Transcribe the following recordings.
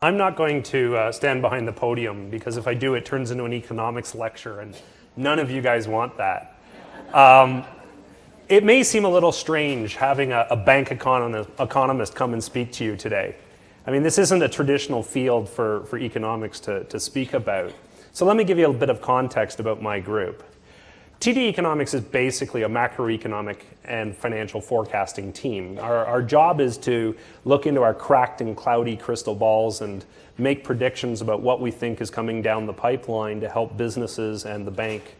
I'm not going to stand behind the podium because if I do, it turns into an economics lecture, and none of you guys want that. It may seem a little strange having a bank economist come and speak to you today. I mean, this isn't a traditional field for economics to speak about. So let me give you a bit of context about my group. TD Economics is basically a macroeconomic and financial forecasting team. Our job is to look into our cracked and cloudy crystal balls and make predictions about what we think is coming down the pipeline to help businesses and the bank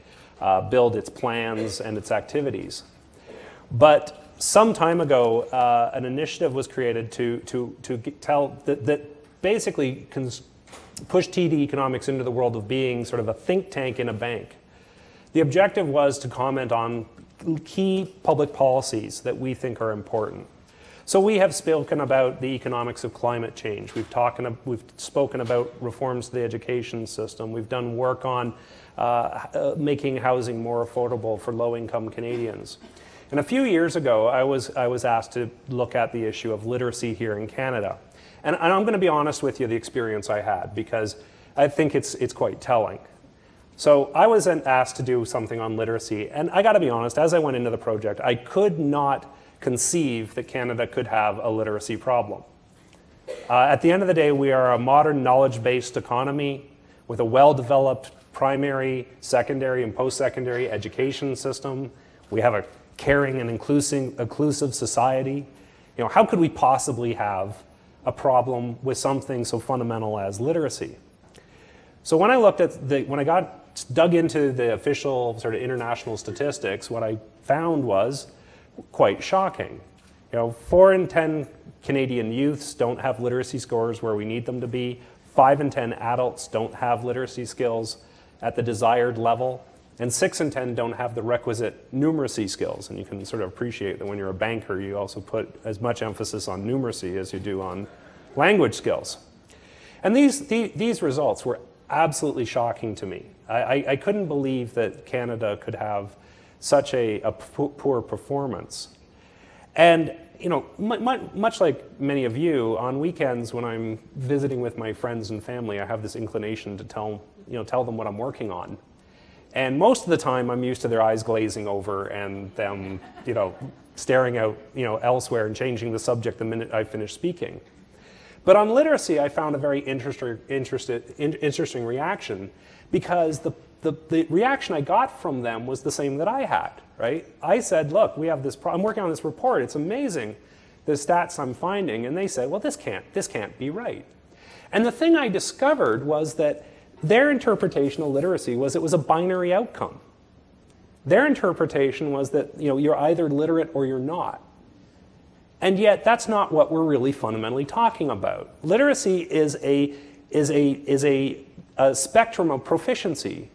build its plans and its activities. But some time ago, an initiative was created that basically push TD Economics into the world of being sort of a think tank in a bank. The objective was to comment on key public policies that we think are important. So we have spoken about the economics of climate change. We've spoken about reforms to the education system. We've done work on making housing more affordable for low-income Canadians. And a few years ago, I was asked to look at the issue of literacy here in Canada. And I'm going to be honest with you, the experience I had, because I think it's quite telling. So I was asked to do something on literacy, and I got to be honest, as I went into the project, I could not conceive that Canada could have a literacy problem. At the end of the day, we are a modern knowledge-based economy with a well-developed primary, secondary, and post-secondary education system. We have a caring and inclusive society. You know, how could we possibly have a problem with something so fundamental as literacy? So when I looked at when I dug into the official sort of international statistics, what I found was quite shocking. You know, 4 in 10 Canadian youths don't have literacy scores where we need them to be. 5 in 10 adults don't have literacy skills at the desired level. And 6 in 10 don't have the requisite numeracy skills. And you can sort of appreciate that when you're a banker, you also put as much emphasis on numeracy as you do on language skills. And these results were absolutely shocking to me. I couldn't believe that Canada could have such a poor performance. And you know, much like many of you, on weekends when I'm visiting with my friends and family, I have this inclination to tell them what I'm working on. And most of the time, I'm used to their eyes glazing over and them, staring out, elsewhere and changing the subject the minute I finish speaking. But on literacy, I found a very interesting reaction, because the reaction I got from them was the same that I had, right? I said, look, we have this I'm working on this report. It's amazing, the stats I'm finding. And they said, well, this can't be right. And the thing I discovered was that their interpretation of literacy was it was a binary outcome. Their interpretation was that you're either literate or you're not. And yet that's not what we're really fundamentally talking about. Literacy is a spectrum of proficiency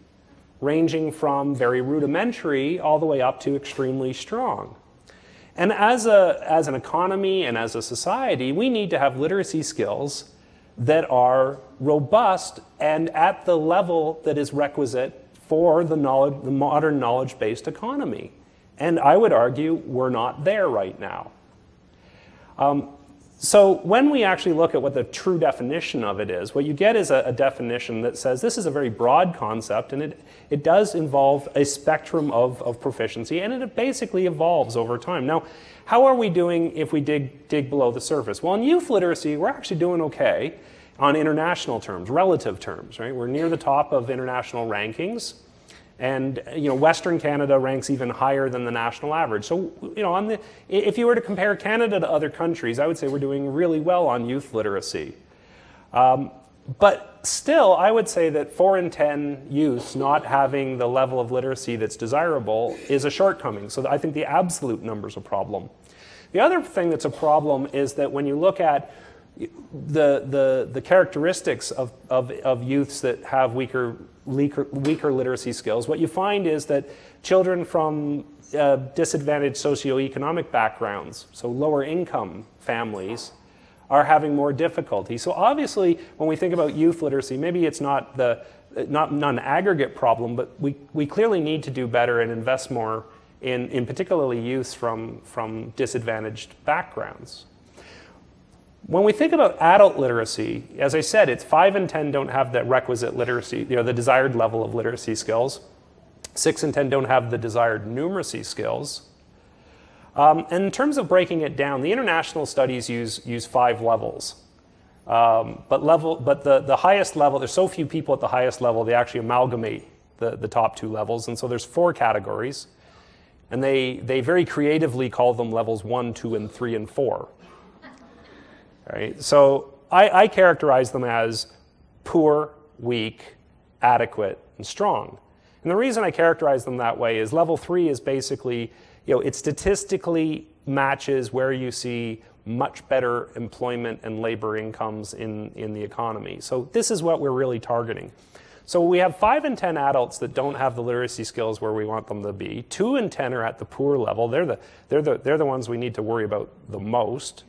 ranging from very rudimentary all the way up to extremely strong. And as an economy and as a society, we need to have literacy skills that are robust and at the level that is requisite for the modern knowledge-based economy. And I would argue we're not there right now. So when we actually look at what the true definition of it is, what you get is a definition that says this is a very broad concept, and it does involve a spectrum of proficiency, and it basically evolves over time. Now, how are we doing if we dig below the surface? Well, in youth literacy, we're actually doing okay on international terms, relative terms, right? We're near the top of international rankings. And Western Canada ranks even higher than the national average. So if you were to compare Canada to other countries, I would say we're doing really well on youth literacy. But still, I would say that 4 in 10 youths not having the level of literacy that's desirable is a shortcoming. So I think the absolute number's a problem. The other thing that's a problem is that when you look at the characteristics of youths that have weaker literacy skills, what you find is that children from disadvantaged socioeconomic backgrounds, so lower income families, are having more difficulty. So obviously, when we think about youth literacy, maybe it's not an aggregate problem, but we clearly need to do better and invest more in particularly youths from disadvantaged backgrounds. When we think about adult literacy, as I said, it's 5 in 10 don't have the requisite literacy, the desired level of literacy skills. 6 in 10 don't have the desired numeracy skills. And in terms of breaking it down, the international studies use 5 levels. But the highest level, there's so few people at the highest level, they actually amalgamate the top 2 levels. And so there's 4 categories. And they very creatively call them levels 1, 2, and 3, and 4. Right? So I characterize them as poor, weak, adequate, and strong. And the reason I characterize them that way is level 3 is basically, it statistically matches where you see much better employment and labor incomes in the economy. So this is what we're really targeting. So we have 5 in 10 adults that don't have the literacy skills where we want them to be. 2 in 10 are at the poor level. They're the ones we need to worry about the most.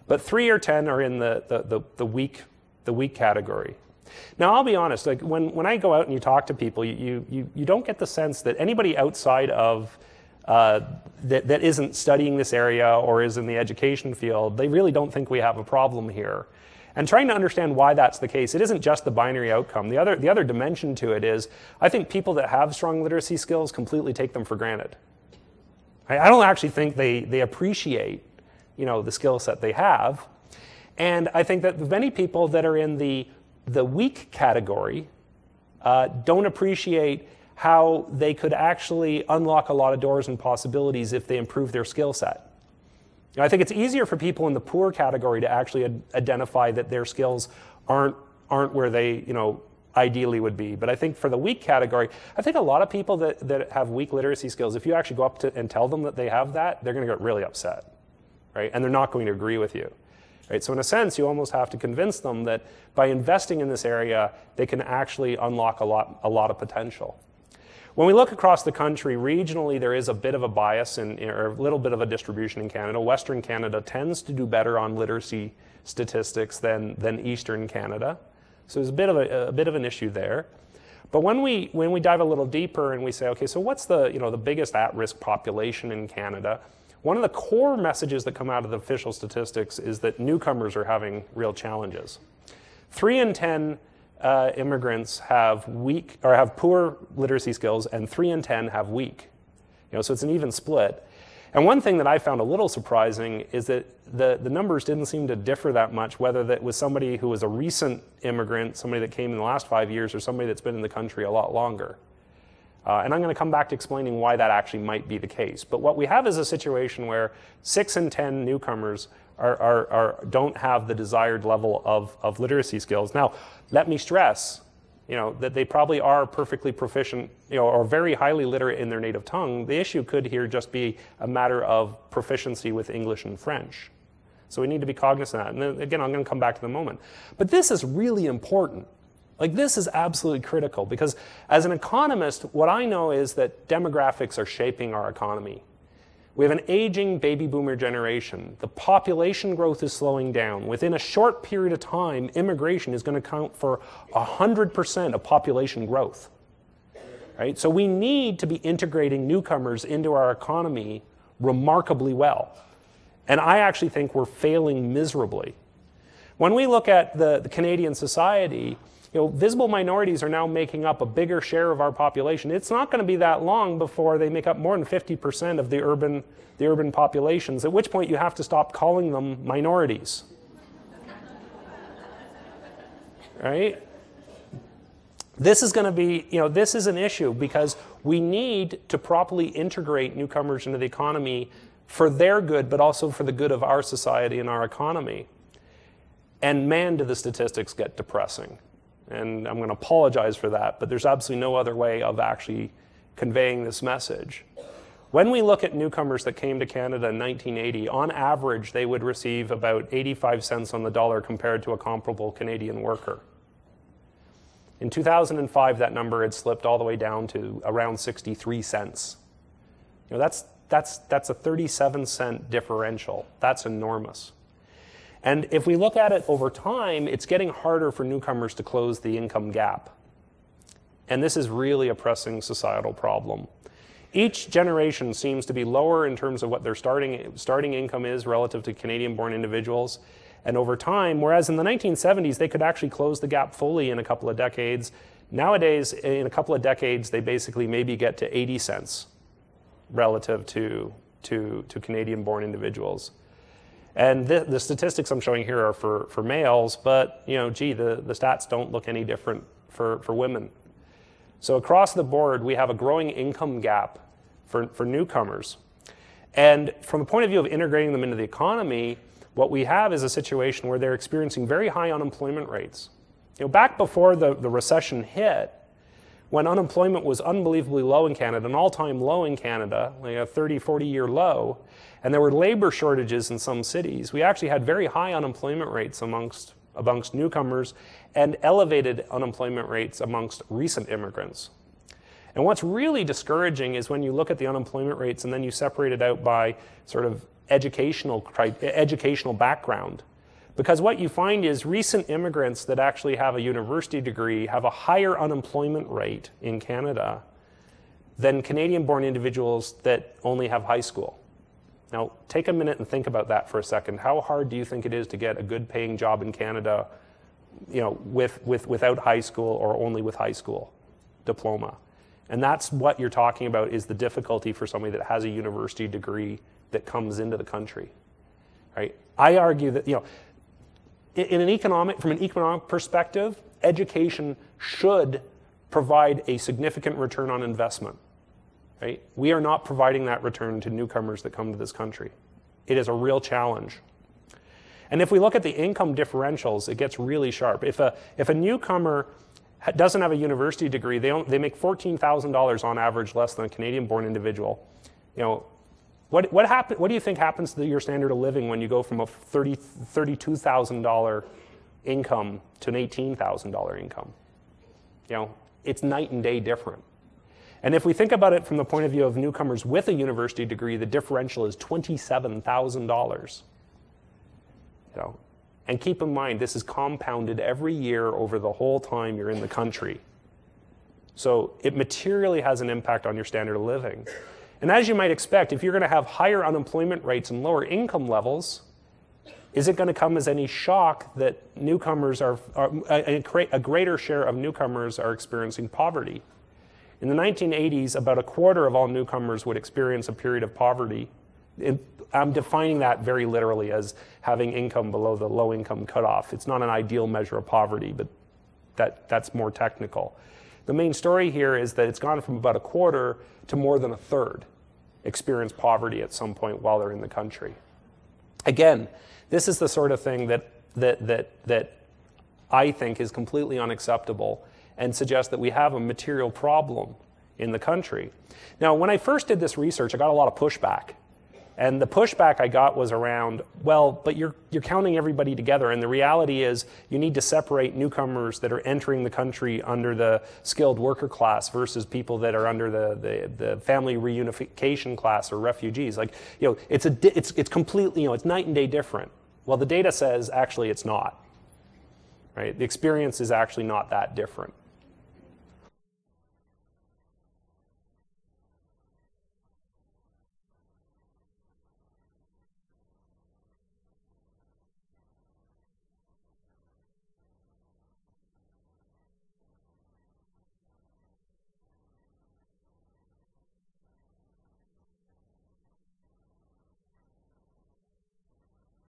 But 3 or 10 are in the weak category. Now, I'll be honest, like when I go out and you talk to people, you don't get the sense that anybody outside of that isn't studying this area or is in the education field, they really don't think we have a problem here. And trying to understand why that's the case, it isn't just the binary outcome. The other dimension to it is, I think people that have strong literacy skills completely take them for granted. I don't actually think they appreciate the skill set they have. And I think that many people that are in the weak category don't appreciate how they could actually unlock a lot of doors and possibilities if they improve their skill set. I think it's easier for people in the poor category to actually identify that their skills aren't where they ideally would be. But I think for the weak category, I think a lot of people that have weak literacy skills, if you actually go up to and tell them that they have that, they're going to get really upset. Right? And they're not going to agree with you. Right? So in a sense, you almost have to convince them that by investing in this area, they can actually unlock a lot of potential. When we look across the country, regionally, there is a bit of a bias or a little bit of a distribution in Canada. Western Canada tends to do better on literacy statistics than Eastern Canada. So there's a bit of an issue there. But when we dive a little deeper and we say, okay, so what's the biggest at-risk population in Canada? One of the core messages that come out of the official statistics is that newcomers are having real challenges. 3 in 10 immigrants have poor literacy skills, and 3 in 10 have weak. So it's an even split. And one thing that I found a little surprising is that the numbers didn't seem to differ that much, whether that was somebody who was a recent immigrant, somebody that came in the last 5 years, or somebody that's been in the country a lot longer. And I'm going to come back to explaining why that actually might be the case. But what we have is a situation where 6 in 10 newcomers don't have the desired level of literacy skills. Now, let me stress, that they probably are perfectly proficient, or very highly literate in their native tongue. The issue could here just be a matter of proficiency with English and French. So we need to be cognizant of that. And then, again, I'm going to come back to the moment. But this is really important. Like, this is absolutely critical, because as an economist, what I know is that demographics are shaping our economy. We have an aging baby boomer generation. The population growth is slowing down. Within a short period of time, immigration is going to account for 100% of population growth. Right? So we need to be integrating newcomers into our economy remarkably well. And I actually think we're failing miserably. When we look at the Canadian society, visible minorities are now making up a bigger share of our population. It's not going to be that long before they make up more than 50% of the urban populations, at which point you have to stop calling them minorities. Right? This is going to be, this is an issue, because we need to properly integrate newcomers into the economy for their good, but also for the good of our society and our economy. And man, do the statistics get depressing. And I'm going to apologize for that, but there's absolutely no other way of actually conveying this message. When we look at newcomers that came to Canada in 1980, on average, they would receive about 85 cents on the dollar compared to a comparable Canadian worker. In 2005, that number had slipped all the way down to around 63 cents. That's a 37-cent differential. That's enormous. And if we look at it over time, it's getting harder for newcomers to close the income gap. And this is really a pressing societal problem. Each generation seems to be lower in terms of what their starting income is relative to Canadian-born individuals. And over time, whereas in the 1970s, they could actually close the gap fully in a couple of decades, nowadays, in a couple of decades, they basically maybe get to 80 cents relative to Canadian-born individuals. And the statistics I'm showing here are for males, but the stats don't look any different for women. So across the board, we have a growing income gap for newcomers. And from the point of view of integrating them into the economy, what we have is a situation where they're experiencing very high unemployment rates. Back before the recession hit, when unemployment was unbelievably low in Canada, an all-time low in Canada, like a 30, 40-year low, and there were labor shortages in some cities, we actually had very high unemployment rates amongst newcomers and elevated unemployment rates amongst recent immigrants. And what's really discouraging is when you look at the unemployment rates and then you separate it out by sort of educational background. Because what you find is recent immigrants that actually have a university degree have a higher unemployment rate in Canada than Canadian-born individuals that only have high school. Now, take a minute and think about that for a second. How hard do you think it is to get a good-paying job in Canada, without high school or only with high school diploma? And that's what you're talking about, is the difficulty for somebody that has a university degree that comes into the country, right? I argue that, from an economic perspective, education should provide a significant return on investment, right? We are not providing that return to newcomers that come to this country. It is a real challenge. And if we look at the income differentials, it gets really sharp. If a newcomer doesn't have a university degree, they make $14,000 on average less than a Canadian-born individual. What do you think happens to your standard of living when you go from a $32,000 income to an $18,000 income? It's night and day different. And if we think about it from the point of view of newcomers with a university degree, the differential is $27,000. And keep in mind, this is compounded every year over the whole time you're in the country. So it materially has an impact on your standard of living. And as you might expect, if you're going to have higher unemployment rates and lower income levels, is it going to come as any shock that newcomers a greater share of newcomers are experiencing poverty? In the 1980s, about a quarter of all newcomers would experience a period of poverty. I'm defining that very literally as having income below the low-income cutoff. It's not an ideal measure of poverty, but that's more technical. The main story here is that it's gone from about a quarter to more than a third experience poverty at some point while they're in the country. Again, this is the sort of thing that I think is completely unacceptable and suggests that we have a material problem in the country. Now, when I first did this research, I got a lot of pushback. And the pushback I got was around, well, but you're counting everybody together, and the reality is you need to separate newcomers that are entering the country under the skilled worker class versus people that are under the family reunification class or refugees. It's completely, it's night and day different. Well, the data says actually it's not, right? The experience is actually not that different.